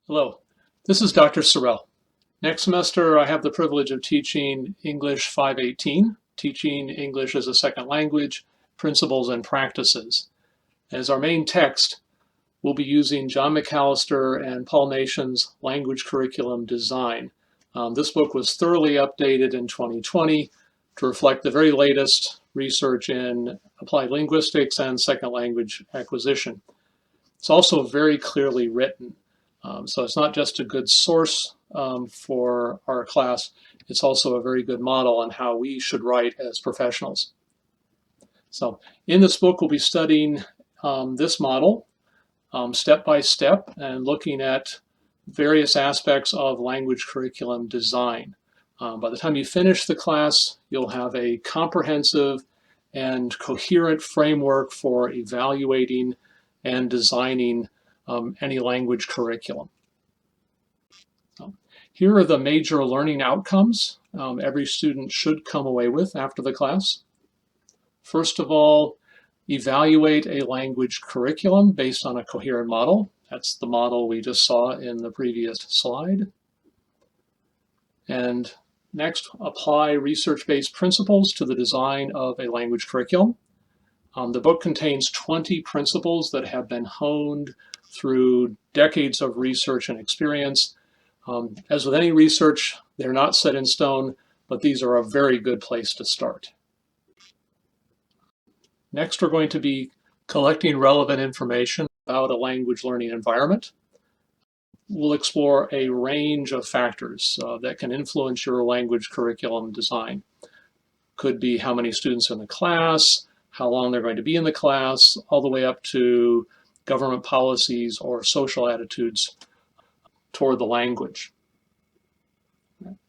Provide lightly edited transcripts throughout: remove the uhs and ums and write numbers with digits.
Hello, this is Dr. Sorell. Next semester I have the privilege of teaching English 518, teaching English as a second language, principles and practices. As our main text, we'll be using John McAllister and Paul Nation's Language Curriculum Design. This book was thoroughly updated in 2020 to reflect the very latest research in applied linguistics and second language acquisition. It's also very clearly written. So it's not just a good source for our class, it's also a very good model on how we should write as professionals. So in this book, we'll be studying this model step by step and looking at various aspects of language curriculum design. By the time you finish the class, you'll have a comprehensive and coherent framework for evaluating and designing any language curriculum. Here are the major learning outcomes every student should come away with after the class. First of all, evaluate a language curriculum based on a coherent model. That's the model we just saw in the previous slide. And next, apply research-based principles to the design of a language curriculum. The book contains 20 principles that have been honed through decades of research and experience. As with any research, they're not set in stone, but these are a very good place to start. Next, we're going to be collecting relevant information about a language learning environment. We'll explore a range of factors that can influence your language curriculum design. Could be how many students are in the class, how long they're going to be in the class, all the way up to government policies or social attitudes toward the language.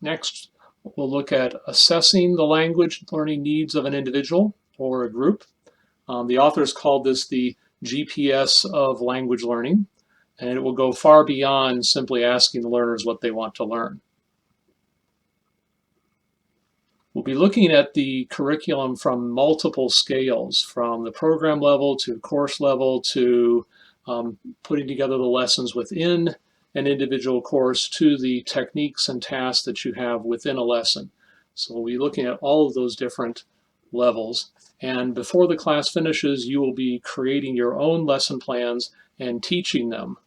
Next, we'll look at assessing the language learning needs of an individual or a group. The authors called this the GPS of language learning, and it will go far beyond simply asking the learners what they want to learn. We'll be looking at the curriculum from multiple scales, from the program level to course level to putting together the lessons within an individual course to the techniques and tasks that you have within a lesson. So we'll be looking at all of those different levels. And before the class finishes, you will be creating your own lesson plans and teaching them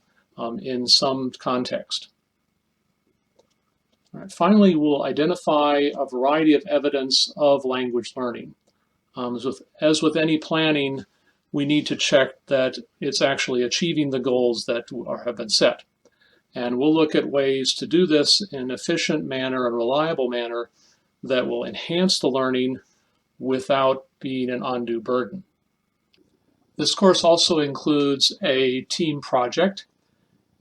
in some context. All right, finally, we'll identify a variety of evidence of language learning. As with any planning, we need to check that it's actually achieving the goals that have been set. And we'll look at ways to do this in an efficient manner and reliable manner that will enhance the learning without being an undue burden. This course also includes a team project,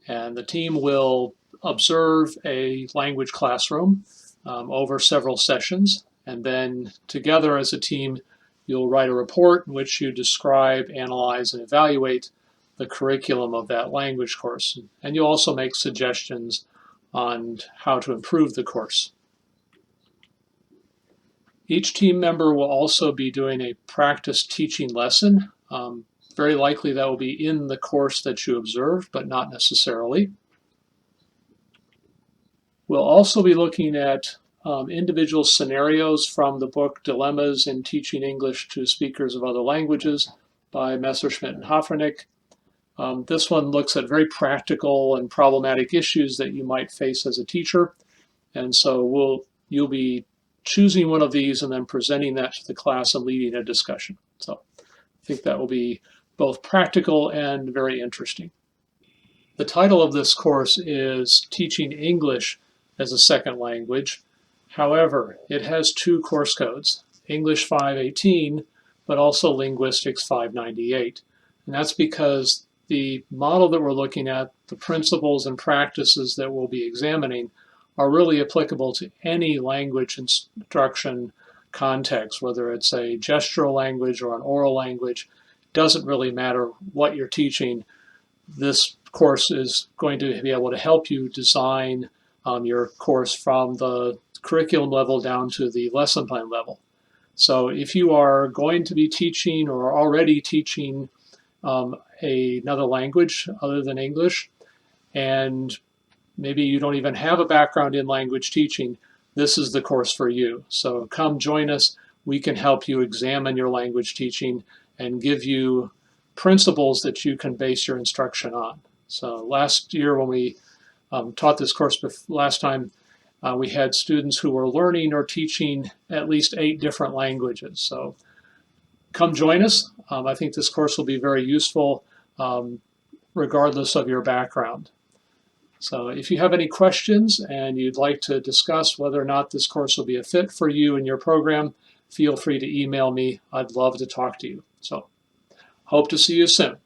and the team will observe a language classroom over several sessions, and then together as a team you'll write a report in which you describe, analyze, and evaluate the curriculum of that language course. And you'll also make suggestions on how to improve the course. Each team member will also be doing a practice teaching lesson. Very likely that will be in the course that you observe, but not necessarily. We'll also be looking at individual scenarios from the book Dilemmas in Teaching English to Speakers of Other Languages by Messerschmidt and Hoffernick. This one looks at very practical and problematic issues that you might face as a teacher. And so you'll be choosing one of these and then presenting that to the class and leading a discussion. So I think that will be both practical and very interesting. The title of this course is Teaching English as a Second Language. However, it has two course codes, English 518, but also Linguistics 598. And that's because the model that we're looking at, the principles and practices that we'll be examining, are really applicable to any language instruction context, whether it's a gestural language or an oral language. It doesn't really matter what you're teaching. This course is going to be able to help you design your course from the curriculum level down to the lesson plan level. So if you are going to be teaching or already teaching another language other than English, and maybe you don't even have a background in language teaching, this is the course for you. So come join us. We can help you examine your language teaching and give you principles that you can base your instruction on. So last year when we taught this course last time, we had students who were learning or teaching at least 8 different languages. So come join us. I think this course will be very useful regardless of your background. So if you have any questions and you'd like to discuss whether or not this course will be a fit for you and your program, feel free to email me. I'd love to talk to you. So hope to see you soon.